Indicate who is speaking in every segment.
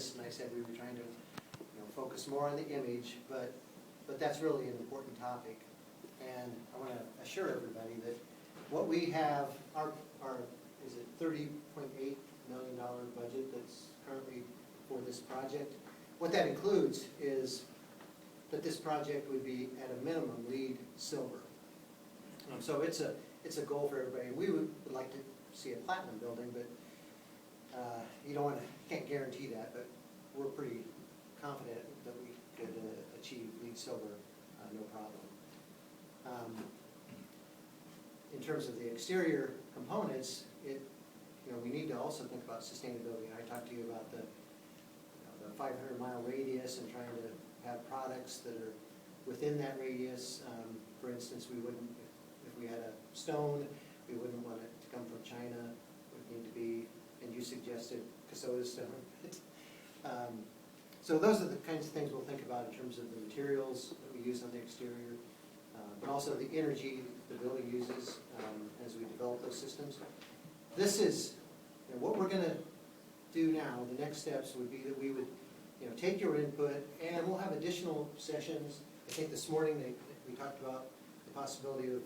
Speaker 1: this, and I said we were trying to, focus more on the image, but that's really an important topic. And I want to assure everybody that what we have, our is it $30.8 million budget that's currently for this project. What that includes is that this project would be at a minimum LEED silver. So it's a goal for everybody. We would like to see a platinum building, but you can't guarantee that, but we're pretty confident that we could achieve LEED silver, no problem. In terms of the exterior components, we need to also think about sustainability. I talked to you about the 500-mile radius and trying to have products that are within that radius. For instance, we wouldn't, if we had a stone, we wouldn't want it to come from China. It would need to be, and you suggested Casota stone. So those are the kinds of things we'll think about in terms of the materials that we use on the exterior, but also the energy the building uses as we develop those systems. This is what we're going to do now. The next steps would be that we would take your input, and we'll have additional sessions. I think this morning we talked about the possibility of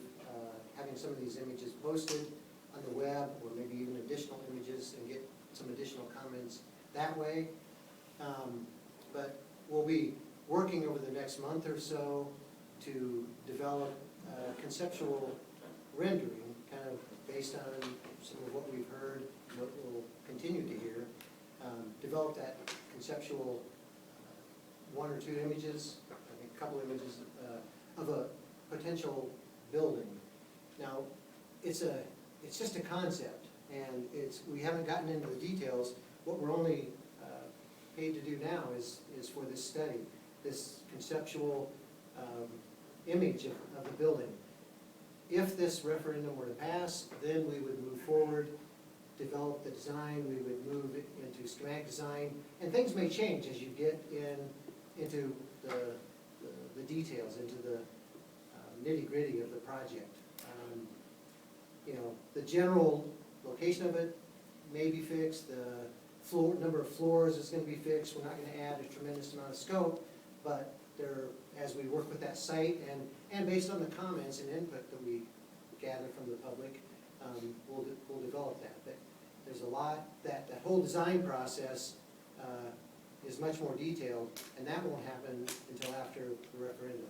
Speaker 1: having some of these images posted on the web, or maybe even additional images, and get some additional comments that way. But we'll be working over the next month or so to develop conceptual rendering, kind of based on some of what we've heard, what we'll continue to hear. Develop that conceptual one or two images, I think a couple images of a potential building. Now, it's just a concept, and we haven't gotten into the details. What we're only paid to do now is for this study, this conceptual image of the building. If this referendum were to pass, then we would move forward, develop the design, we would move it into schematic design, and things may change as you get into the details, into the nitty-gritty of the project. The general location of it may be fixed, the number of floors is going to be fixed. We're not going to add a tremendous amount of scope, but as we work with that site and based on the comments and input that we gather from the public, we'll develop that. But there's a lot, that whole design process is much more detailed, and that won't happen until after the referendum.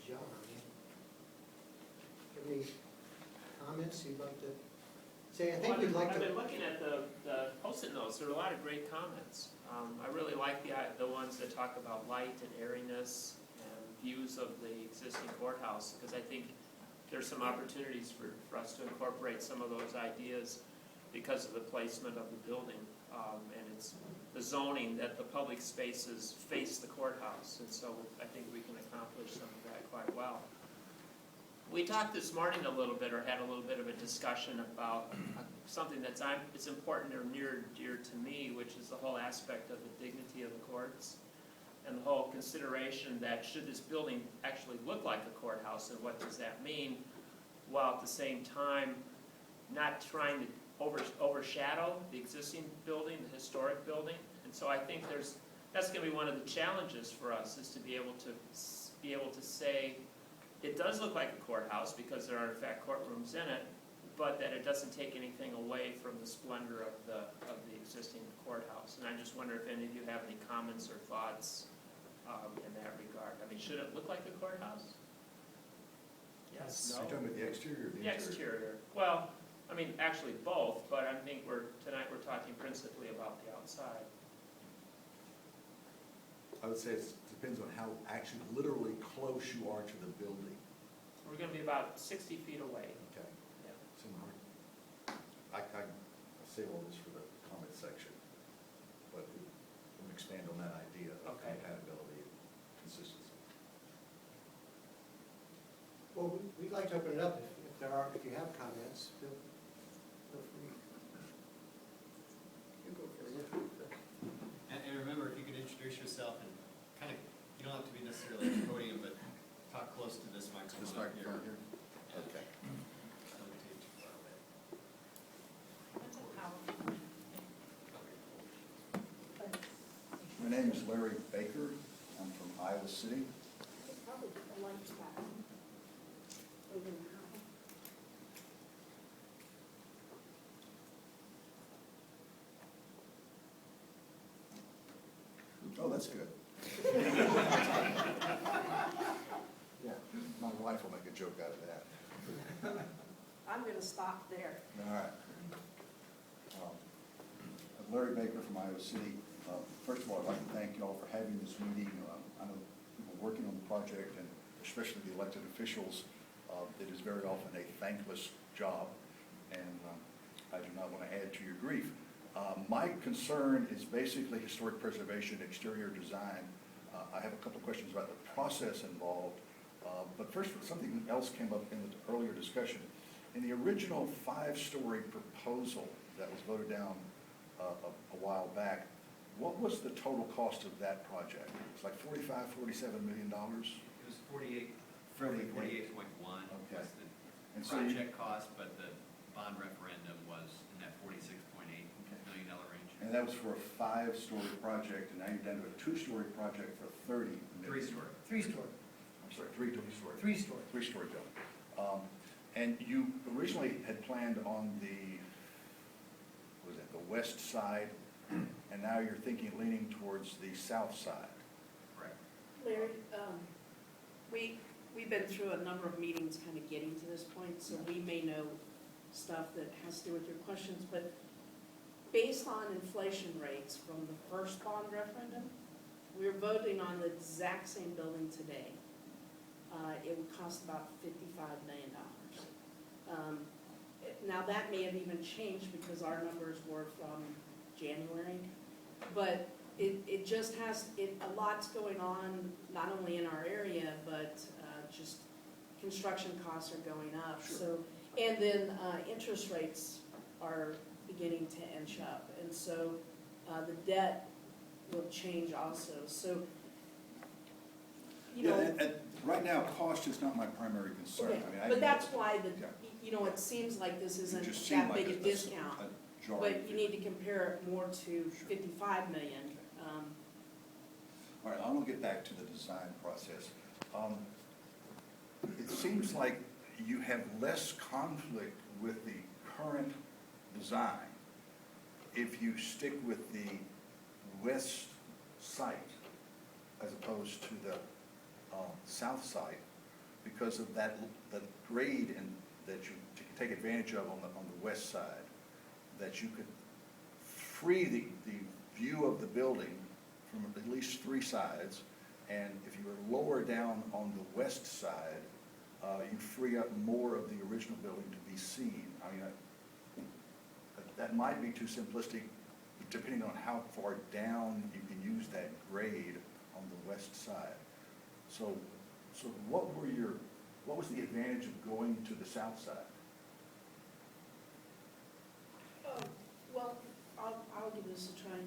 Speaker 1: John, any comments you'd like to say?
Speaker 2: I've been looking at the post-it notes. There are a lot of great comments. I really like the ones that talk about light and airiness and views of the existing courthouse, because I think there's some opportunities for us to incorporate some of those ideas because of the placement of the building and it's the zoning that the public spaces face the courthouse, and so I think we can accomplish some of that quite well. We talked this morning a little bit, or had a little bit of a discussion about something it's important or near dear to me, which is the whole aspect of the dignity of the courts, and the whole consideration that should this building actually look like a courthouse, and what does that mean, while at the same time not trying to overshadow the existing building, the historic building. And so I think that's going to be one of the challenges for us, is to be able to say it does look like a courthouse because there are in fact courtrooms in it, but that it doesn't take anything away from the splendor of the existing courthouse. And I just wonder if any of you have any comments or thoughts in that regard. I mean, should it look like a courthouse? Yes.
Speaker 3: No. Are you talking about the exterior or the interior?
Speaker 2: Exterior. Well, I mean, actually both, but I think tonight we're talking principally about the outside.
Speaker 3: I would say it depends on how actually literally close you are to the building.
Speaker 2: We're going to be about 60 feet away.
Speaker 3: Okay.
Speaker 2: Yeah.
Speaker 3: So I say all this for the comment section, but we'll expand on that idea of compatibility and consistency.
Speaker 1: Well, we'd like to open it up if you have comments. Feel free. You go first.
Speaker 4: And remember, if you could introduce yourself and kind of, you don't have to be necessarily at the podium, but talk close to this microphone.
Speaker 3: This microphone here?
Speaker 4: Yeah.
Speaker 3: Okay.
Speaker 4: Don't take too far away.
Speaker 5: That's a PowerPoint.
Speaker 3: My name is Larry Baker. I'm from Iowa City.
Speaker 5: Probably put the lights back on. Over now.
Speaker 3: Oh, that's good. Yeah, my wife will make a joke out of that.
Speaker 5: I'm gonna stop there.
Speaker 3: All right. I'm Larry Baker from Iowa City. First of all, I'd like to thank you all for having this meeting. I know people working on the project, and especially the elected officials, it is very often a thankless job, and I do not want to add to your grief. My concern is basically historic preservation, exterior design. I have a couple of questions about the process involved, but first, something else came up in the earlier discussion. In the original 5-story proposal that was voted down a while back, what was the total cost of that project? It was like $47 million?
Speaker 4: It was 48, roughly 48.1
Speaker 3: Okay.
Speaker 4: was
Speaker 3: And
Speaker 4: the
Speaker 3: so you-
Speaker 4: project cost, but the bond referendum was in that $46.8 million range.
Speaker 3: And that was for a 5-story project, and now you're down to a 2-story project for $30 million.
Speaker 4: 3-story.
Speaker 6: Three-story,
Speaker 3: I'm sorry, 3-story.
Speaker 6: three-story.
Speaker 3: 3-story building. And you originally had planned on the, what was it, the west side, and now you're thinking leaning towards the south side.
Speaker 4: Correct.
Speaker 5: Larry, we've been through a number of meetings kind of getting to this point, so we may know stuff that has to do with your questions, but based on inflation rates from the first bond referendum, we're voting on the exact same building today. It would cost about $55 million. Now, that may have even changed because our numbers were from January, but it just has, a lot's going on, not only in our area, but just construction costs are going up.
Speaker 3: Sure.
Speaker 5: So, and then interest rates are beginning to inch up, and so the debt will change also. So, you know.
Speaker 3: and right now, cost is not my primary concern.
Speaker 5: Okay,
Speaker 3: I mean,
Speaker 5: but that's why
Speaker 3: Yeah.
Speaker 5: you know, it seems like this
Speaker 3: It
Speaker 5: isn't
Speaker 3: just seemed
Speaker 5: that
Speaker 3: like
Speaker 5: big a
Speaker 3: a
Speaker 5: discount,
Speaker 3: jarring
Speaker 5: but you
Speaker 3: figure.
Speaker 5: need to compare it more to 55 million.
Speaker 3: All right, I want to get back to the design process. It seems like you have less conflict with the current design if you stick with the west site as opposed to the south site, because of that, the grade and that you take advantage of on the west side, that you could free the view of the building from at least 3 sides, and if you were lower down on the west side, you free up more of the original building to be seen. I mean, that might be too simplistic, depending on how far down you can use that grade on the west side. So what was the advantage of going to the south side?
Speaker 5: Well, I'll give this a try.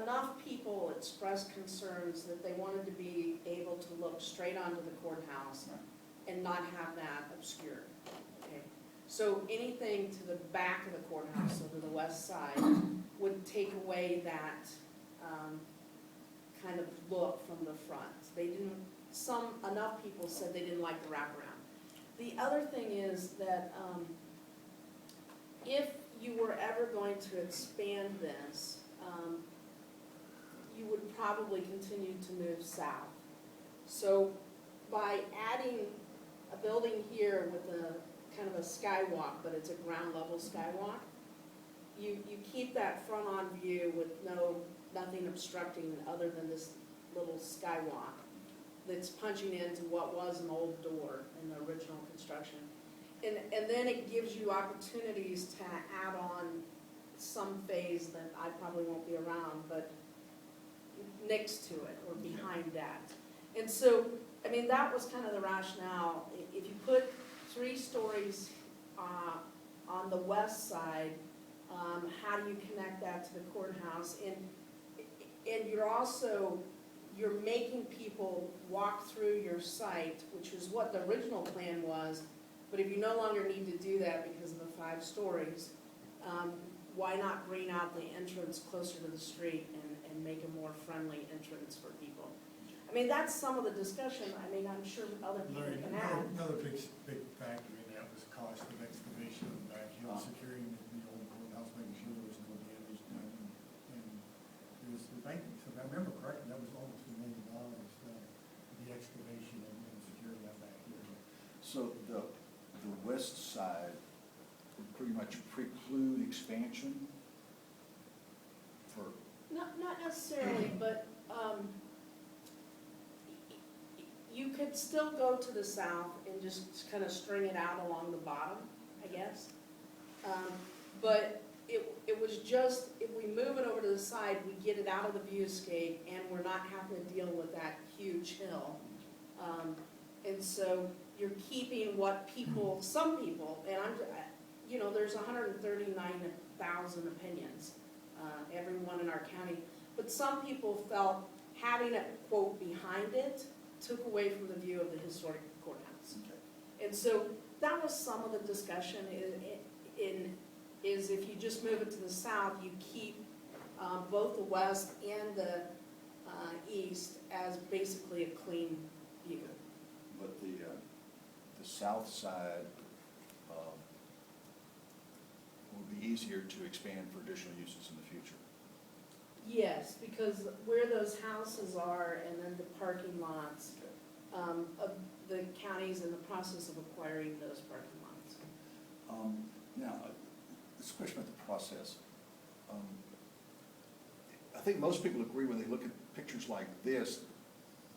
Speaker 5: Enough people expressed concerns that they wanted to be able to look straight onto the courthouse and not have that obscured. Okay, so anything to the back of the courthouse, so to the west side, would take away that kind of look from the front. They didn't. Enough people said they didn't like the wraparound. The other thing is that if you were ever going to expand this, you would probably continue to move south. So by adding a building here with a kind of a skywalk, but it's a ground level skywalk, you keep that front on view with nothing obstructing other than this little skywalk that's punching into what was an old door in the original construction. And then it gives you opportunities to add on some phase that I probably won't be around, but next to it or behind that. And so, I mean, that was kind of the rationale. If you put 3 stories on the west side, how do you connect that to the courthouse? And you're making people walk through your site, which is what the original plan was. But if you no longer need to do that because of the 5 stories, why not green out the entrance closer to the street and make a more friendly entrance for people? I mean, that's some of the discussion, I mean, I'm sure other people
Speaker 6: Larry,
Speaker 5: can add.
Speaker 6: another big factor in that was cost of excavation of the backhill, securing the old courthouse, making sure there was no damage done. And it was, I think, if I remember correctly, that was almost $1 million, the excavation and securing that back here.
Speaker 3: So the west side would pretty much preclude expansion for,
Speaker 5: Not necessarily, but, you could still go to the south and just kind of string it out along the bottom, I guess. But it was just, if we move it over to the side, we get it out of the viewscape and we're not having to deal with that huge hill. And so you're keeping what people, some people, and you know, there's 139,000 opinions, everyone in our county. But some people felt having it, quote, behind it, took away from the view of the historic courthouse. And so that was some of the discussion is if you just move it to the south, you keep both the west and the east as basically a clean view.
Speaker 3: but the south side will be easier to expand for additional uses in the future.
Speaker 5: Yes, because where those houses are and then the parking lots, the county's in the process of acquiring those parking lots.
Speaker 3: Now, this question about the process. I think most people agree when they look at pictures like this,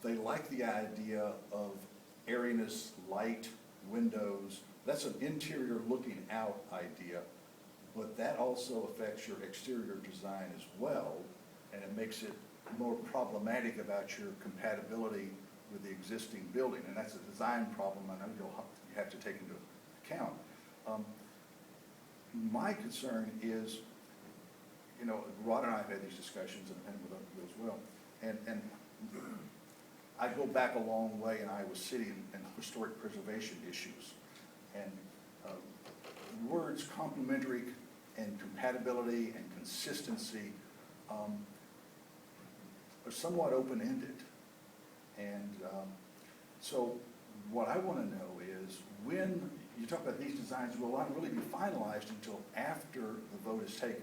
Speaker 3: they like the idea of airiness, light, windows. That's an interior looking out idea, but that also affects your exterior design as well, and it makes it more problematic about your compatibility with the existing building, and that's a design problem I know you have to take into account. My concern is, you know, Rod and I have had these discussions, and with other people as well, and I go back a long way in Iowa City and historic preservation issues, and words complementary and compatibility and consistency are somewhat open-ended. And so what I want to know is, when you talk about these designs will not really be finalized until after the vote is taken.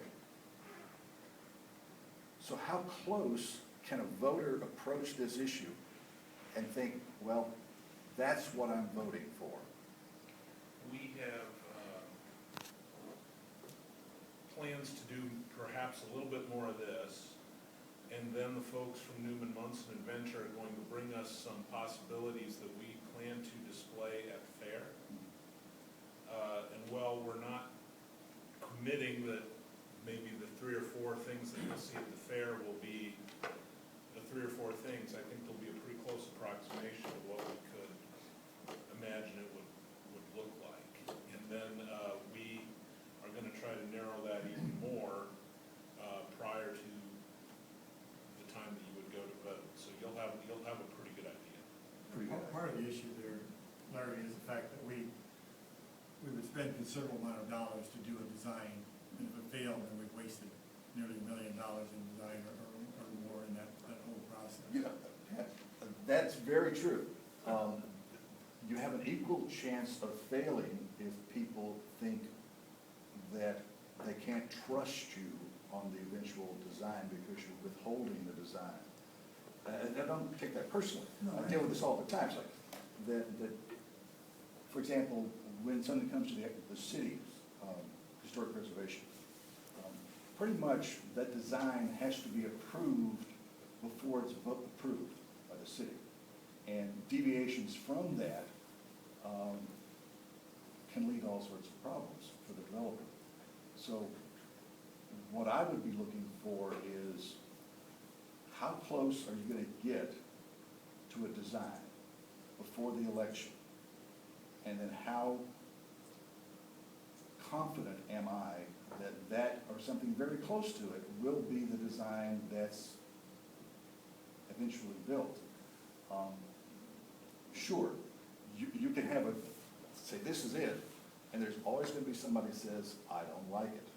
Speaker 3: So how close can a voter approach this issue and think, well, that's what I'm voting for?
Speaker 7: We have plans to do perhaps a little bit more of this, and then the folks from Newman, Munson, and Venture are going to bring us some possibilities that we plan to display at the fair. And while we're not committing that maybe the 3 or 4 things that you'll see at the fair will be the 3 or 4 things, I think there'll be a pretty close approximation of what we could imagine it would look like. And then we are going to try to narrow that even more prior to the time that you would go to vote. So you'll have a pretty good idea.
Speaker 6: Part of the issue there, Larry, is the fact that we would spend a considerable amount of dollars to do a design, and if it failed, then we've wasted nearly $1 million in design or more in that whole process.
Speaker 3: Yeah, that's very true. You have an equal chance of failing if people think that they can't trust you on the eventual design because you're withholding the design. And I don't take that personally.
Speaker 6: No,
Speaker 3: I deal with this all the time. It's like that, for example, when something comes to the city's historic preservation, pretty much that design has to be approved before it's approved by the city. And deviations from that can lead all sorts of problems for the developer. So what I would be looking for is, how close are you going to get to a design before the election? And then how confident am I that or something very close to it will be the design that's eventually built? Sure, you can have say this is it, and there's always going to be somebody who says, I don't like it.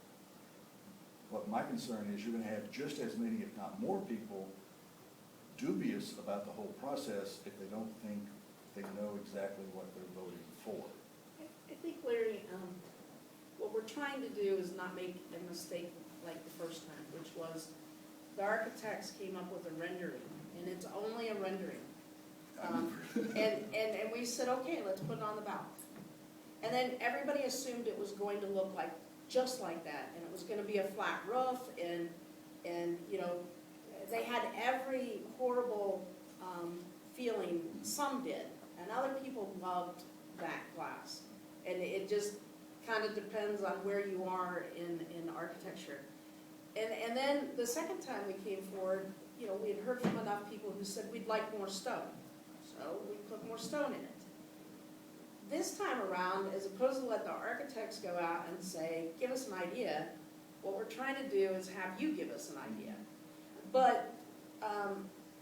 Speaker 3: But my concern is you're gonna have just as many, if not more people, dubious about the whole process if they don't think they know exactly what they're voting for.
Speaker 5: I think, Larry, what we're trying to do is not make a mistake like the first time, which was the architects came up with a rendering, and it's only a rendering. And we said, okay, let's put it on the ballot. And then everybody assumed it was going to look like, just like that, and it was gonna be a flat roof, and you know, they had every horrible feeling, some did, and other people loved back glass. And it just kind of depends on where you are in architecture. And then the second time we came forward, you know, we had heard from enough people who said we'd like more stone. So we put more stone in it. This time around, as opposed to let the architects go out and say, give us an idea, what we're trying to do is have you give us an idea. But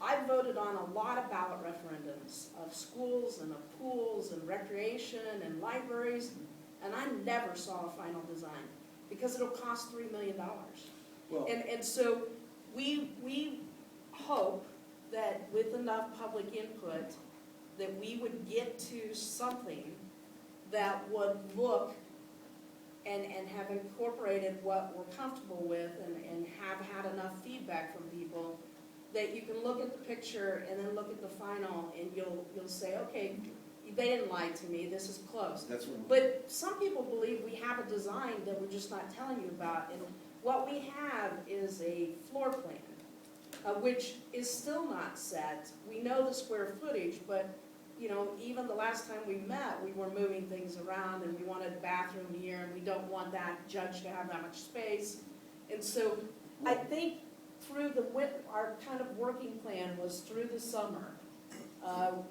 Speaker 5: I voted on a lot of ballot referendums of schools and of pools and recreation and libraries, and I never saw a final design because it'll cost $3 million.
Speaker 3: Well,
Speaker 5: And so we hope that with enough public input that we would get to something that would look and have incorporated what we're comfortable with and have had enough feedback from people that you can look at the picture and then look at the final and you'll say, okay, they didn't lie to me, this is close.
Speaker 3: that's what.
Speaker 5: But some people believe we have a design that we're just not telling you about. And what we have is a floor plan, which is still not set. We know the square footage, but you know, even the last time we met, we were moving things around and we wanted a bathroom here and we don't want that judge to have that much space. And so I think through our kind of working plan was through the summer,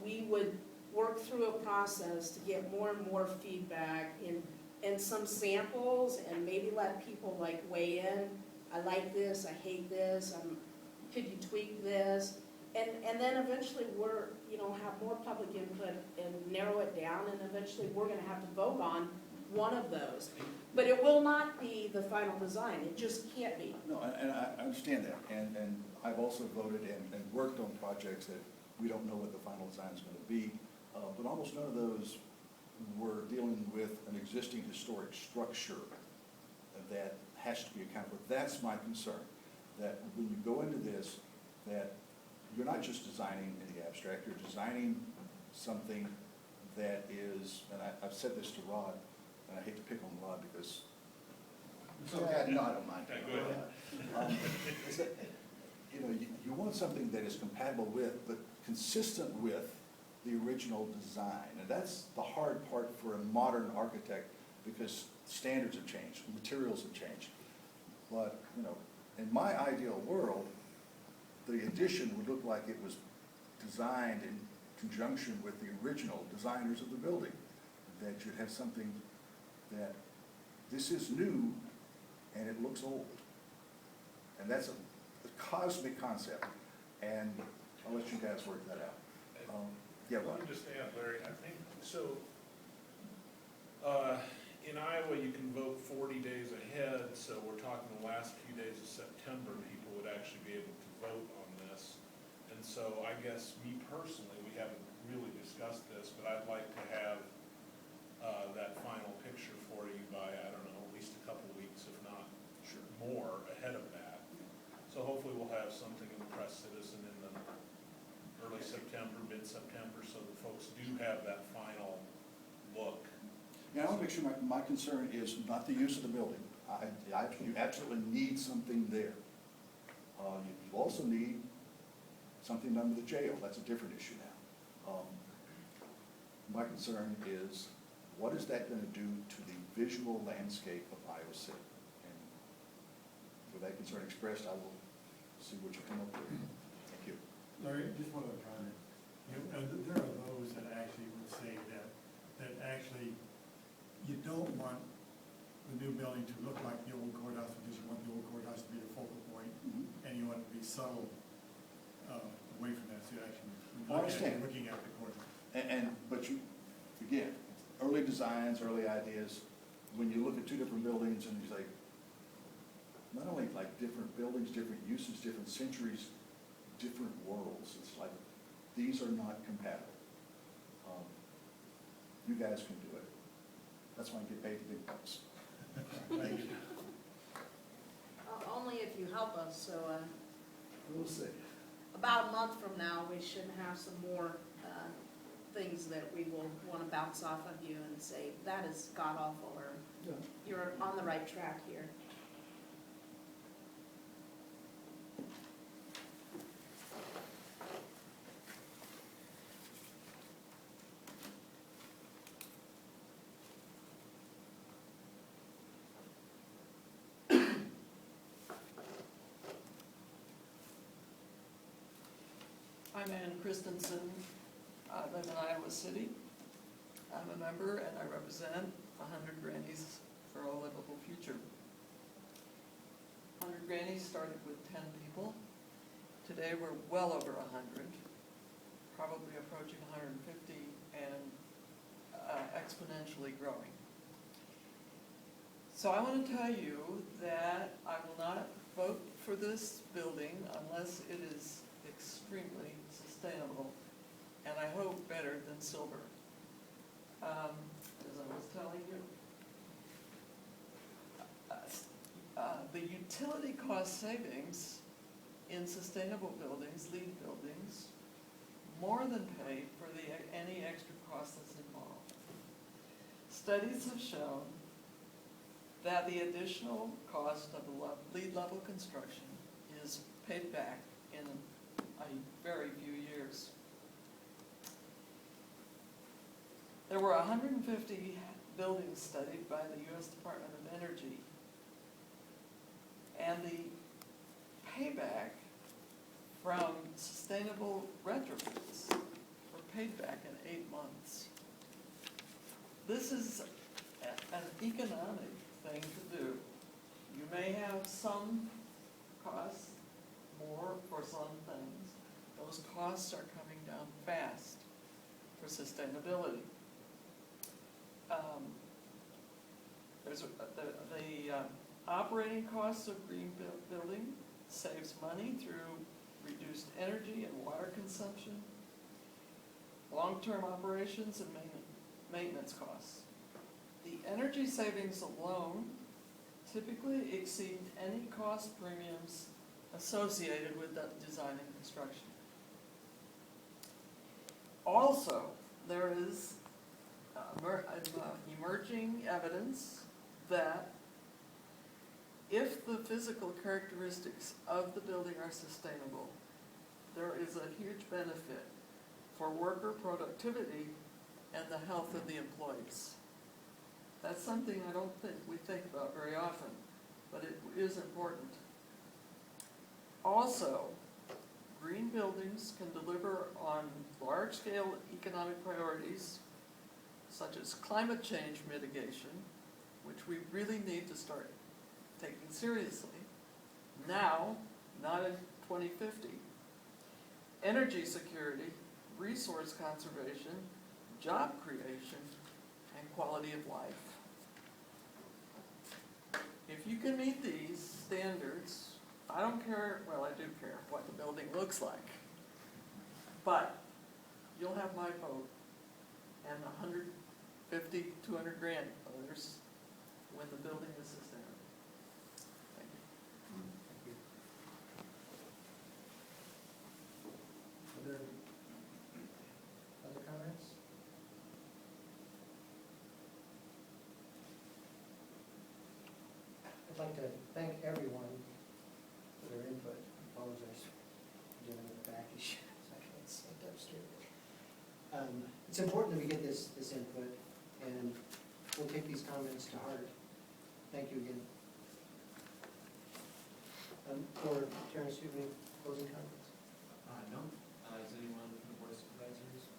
Speaker 5: we would work through a process to get more and more feedback and some samples and maybe let people like weigh in. I like this, I hate this, could you tweak this? And then eventually we're, you know, have more public input and narrow it down, and eventually we're gonna have to vote on one of those. But it will not be the final design, it just can't be.
Speaker 3: No, and I understand that, and I've also voted and worked on projects that we don't know what the final design is gonna be, but almost none of those were dealing with an existing historic structure that has to be accounted for. That's my concern, that when you go into this, that you're not just designing in the abstract, you're designing something that is, and I've said this to Rod, and I hate to pick on Rod because, no, I don't mind.
Speaker 7: Okay, go ahead.
Speaker 3: Is that, you know, you want something that is compatible with, but consistent with the original design. And that's the hard part for a modern architect because standards have changed, materials have changed. But, you know, in my ideal world, the addition would look like it was designed in conjunction with the original designers of the building. That you'd have something that this is new and it looks old. And that's a cosmic concept. And I'll let you guys work that out. Yeah,
Speaker 7: Let
Speaker 3: Ron?
Speaker 7: me just add, Larry, I think, so, in Iowa, you can vote 40 days ahead, so we're talking the last few days of September, people would actually be able to vote on this. And so I guess me personally, we haven't really discussed this, but I'd like to have that final picture for you by, I don't know, at least a couple weeks, if not more, ahead of that. So hopefully we'll have something in the Press Citizen in the early September, mid-September, so that folks do have that final look.
Speaker 3: Yeah, I want to make sure my concern is not the use of the building. You absolutely need something there. You also need something done with the jail. That's a different issue now. My concern is, what is that going to do to the visual landscape of Iowa City? And with that concern expressed, I will see what you come up with. Thank you.
Speaker 6: Larry, just one other comment. You know, there are those that actually would say that actually you don't want the new building to look like the old courthouse because you want the old courthouse to be the focal point, and you want it to be subtle away from that, so you actually looking at the courthouse.
Speaker 3: But you, again, early designs, early ideas, when you look at two different buildings and you say, not only like different buildings, different uses, different centuries, different worlds. It's like, these are not compatible. You guys can do it. That's why I get paid the big bucks.
Speaker 6: Thank you.
Speaker 5: Only if you help us, so,
Speaker 3: We'll see.
Speaker 5: about a month from now, we should have some more, things that we will wanna bounce off of you and say, that is god awful, or
Speaker 3: Yeah.
Speaker 5: you're on the right track here.
Speaker 8: I'm Ann Christensen. I live in Iowa City. I'm a member and I represent 100 Grannies for a Livable Future. 100 Grannies started with 10 people. Today we're well over 100, probably approaching 150 and exponentially growing. So I want to tell you that I will not vote for this building unless it is extremely sustainable, and I hope better than silver. As I was telling you, the utility cost savings in sustainable buildings, LEED buildings, more than pay for any extra cost that's involved. Studies have shown that the additional cost of a LEED level construction is paid back in a very few years. There were 150 buildings studied by the U.S. Department of Energy, and the payback from sustainable retrofits were paid back in 8 months. This is an economic thing to do. You may have some costs, more for some things. Those costs are coming down fast for sustainability. The operating costs of green building saves money through reduced energy and water consumption, long-term operations and maintenance costs. The energy savings alone typically exceed any cost premiums associated with that design and construction. Also, there is emerging evidence that if the physical characteristics of the building are sustainable, there is a huge benefit for worker productivity and the health of the employees. That's something I don't think we think about very often, but it is important. Also, green buildings can deliver on large-scale economic priorities, such as climate change mitigation, which we really need to start taking seriously, now, not in 2050. Energy security, resource conservation, job creation, and quality of life. If you can meet these standards, I don't care, well, I do care what the building looks like, but you'll have my vote and 150, 200 grand others when the building is sustainable. Thank you.
Speaker 1: Other comments? I'd like to thank everyone for their input. I apologize for dealing with the back issue. I can't sit upstairs. It's important that we get this input, and we'll take these comments to heart. Thank you again. For Terrence, do you have any closing comments?
Speaker 4: No. Is anyone from the Board of Supervisors?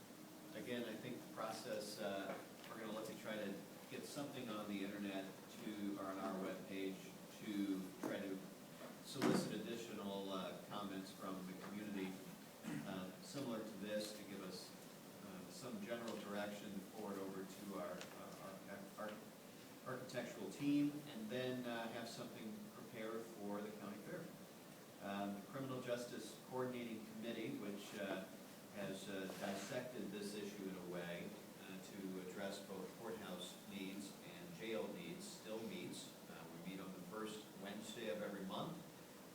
Speaker 4: Again, I think the process, we're going to look to try to get something on the internet or on our webpage to try to solicit additional comments from the community, similar to this, to give us some general direction to forward over to our architectural team, and then have something prepare for the county fair. The Criminal Justice Coordinating Committee, which has dissected this issue in a way to address both courthouse needs and jail needs, still meets. We meet on the first Wednesday of every month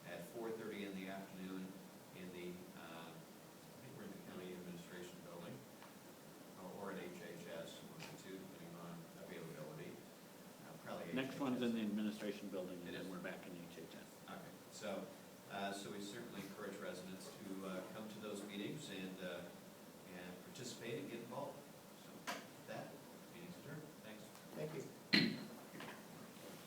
Speaker 4: at 4:30 in the afternoon in the, I think we're in the county administration building, or at HHS, one of the two, depending on availability. Probably
Speaker 9: Next one's in
Speaker 4: HHS.
Speaker 9: the administration building, and
Speaker 4: It
Speaker 9: then
Speaker 4: is.
Speaker 9: we're back